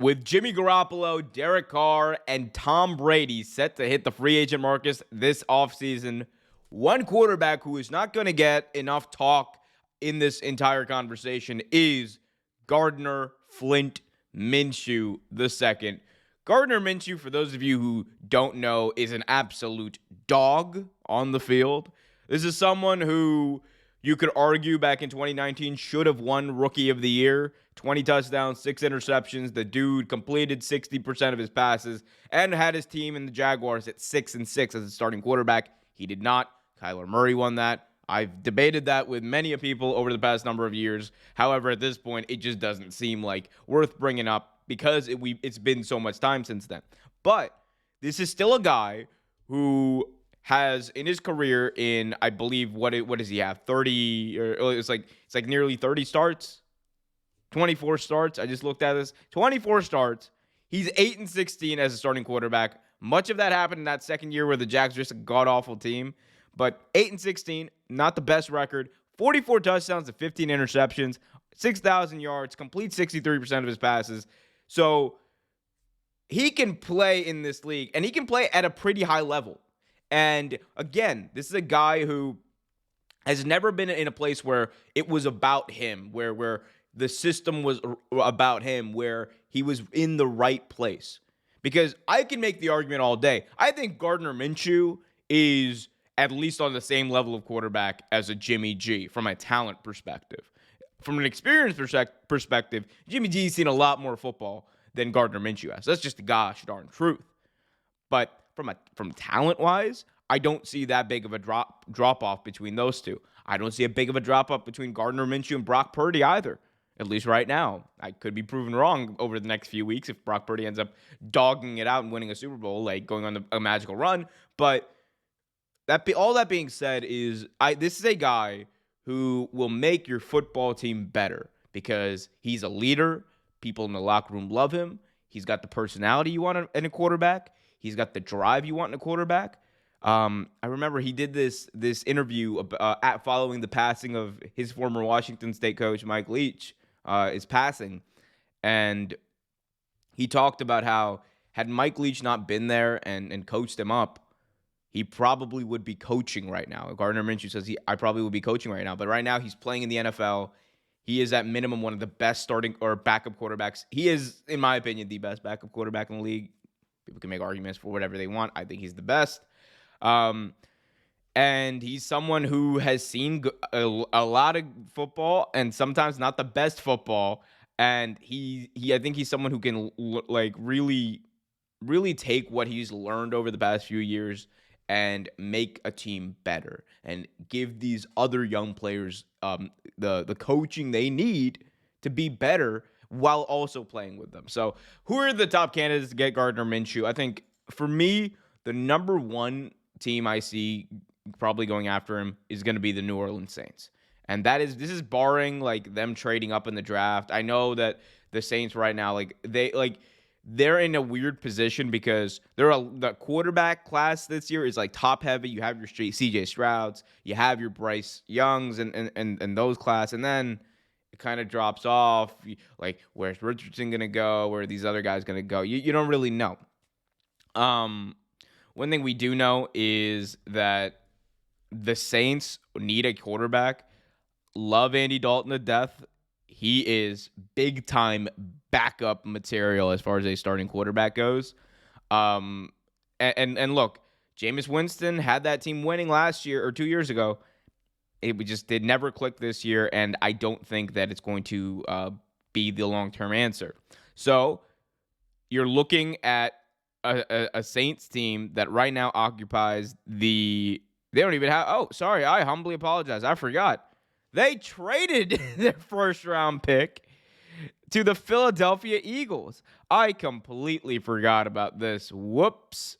With Jimmy Garoppolo, Derek Carr, and Tom Brady set to hit the free agent market this offseason, one quarterback who is not going to get enough talk in this entire conversation is Gardner Flint Minshew II. Gardner Minshew, for those of you who don't know, is an absolute dog on the field. This is someone who you could argue back in 2019 should have won Rookie of the Year. 20 touchdowns, 6 interceptions. The dude completed 60% of his passes and had his team in the Jaguars at 6-6 as a starting quarterback. He did not. Kyler Murray won that. I've debated that with many people over the past number of years. However, at this point, it just doesn't seem like worth bringing up because it's been so much time since then. But this is still a guy who has in his career I believe what does he have? 30 or it's like nearly 30 starts. 24 starts. I just looked at this. 24 starts. He's 8-16 as a starting quarterback. Much of that happened in that second year where the Jags were just a god-awful team. But 8-16, not the best record. 44 touchdowns to 15 interceptions, 6,000 yards, complete 63% of his passes. So he can play in this league, and he can play at a pretty high level. And again, this is a guy who has never been in a place where it was about him, where the system was about him, where he was in the right place. Because I can make the argument all day. I think Gardner Minshew is at least on the same level of quarterback as a Jimmy G from a talent perspective. From an experience perspective, Jimmy G's seen a lot more football than Gardner Minshew has. That's just the gosh darn truth. But from talent-wise, I don't see that big of a drop-off between those two. I don't see a big of a drop-off between Gardner Minshew and Brock Purdy either. At least right now. I could be proven wrong over the next few weeks if Brock Purdy ends up dogging it out and winning a Super Bowl, like going on a magical run. But all that being said is this is a guy who will make your football team better because he's a leader. People in the locker room love him. He's got the personality you want in a quarterback. He's got the drive you want in a quarterback. I remember he did this interview following the passing of his former Washington State coach, Mike Leach. Is passing, and he talked about how had Mike Leach not been there and coached him up, he probably would be coaching right now. Gardner Minshew says I probably would be coaching right now, but right now he's playing in the NFL. He is at minimum one of the best starting or backup quarterbacks. He is, in my opinion, the best backup quarterback in the league. People can make arguments for whatever they want. I think he's the best. And he's someone who has seen a lot of football and sometimes not the best football. And I think he's someone who can really, really take what he's learned over the past few years and make a team better and give these other young players the coaching they need to be better while also playing with them. So who are the top candidates to get Gardner Minshew? I think for me, the number one team I see probably going after him is going to be the New Orleans Saints. And this is barring like them trading up in the draft. I know that the Saints right now, they're in a weird position because the quarterback class this year is like top heavy. You have your CJ Strouds, you have your Bryce Youngs and those class. And then it kind of drops off. Like, where's Richardson going to go? Where are these other guys going to go? You don't really know. One thing we do know is that the Saints need a quarterback. Love Andy Dalton to death. He is big-time backup material as far as a starting quarterback goes. And look, Jameis Winston had that team winning last year or 2 years ago. It just did never click this year, and I don't think that it's going to be the long-term answer. So you're looking at a Saints team that right now occupies they don't even have, I humbly apologize. I forgot. They traded their first-round pick to the Philadelphia Eagles. I completely forgot about this. Whoops.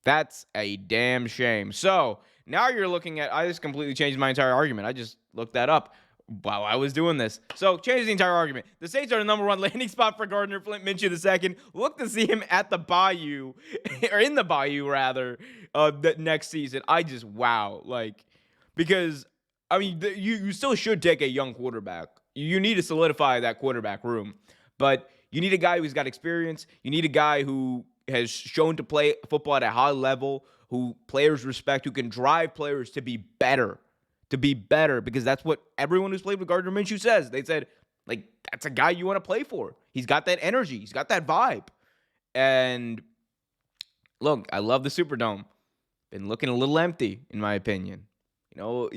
That's a damn shame. So now you're looking at, I just completely changed my entire argument. I just looked that up while I was doing this. So change the entire argument. The Saints are the number one landing spot for Gardner Flint Minshew II. Look to see him at the Bayou, or in the Bayou rather, the next season. Wow. Because, I mean, you still should take a young quarterback. You need to solidify that quarterback room. But You need a guy who's got experience. You need a guy who has shown to play football at a high level, who players respect, who can drive players to be better. Because that's what everyone who's played with Gardner Minshew says. They said, like, that's a guy you want to play for. He's got that energy. He's got that vibe. And look, I love the Superdome. Been looking a little empty, in my opinion. You know,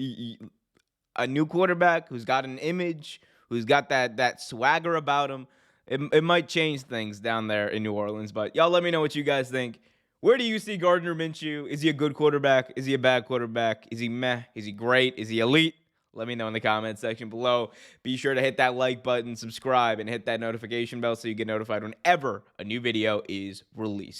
a new quarterback who's got an image, who's got that swagger about him. It might change things down there in New Orleans. But y'all let me know what you guys think. Where do you see Gardner Minshew? Is he a good quarterback? Is he a bad quarterback? Is he meh? Is he great? Is he elite? Let me know in the comment section below. Be sure to hit that like button, subscribe, and hit that notification bell so you get notified whenever a new video is released.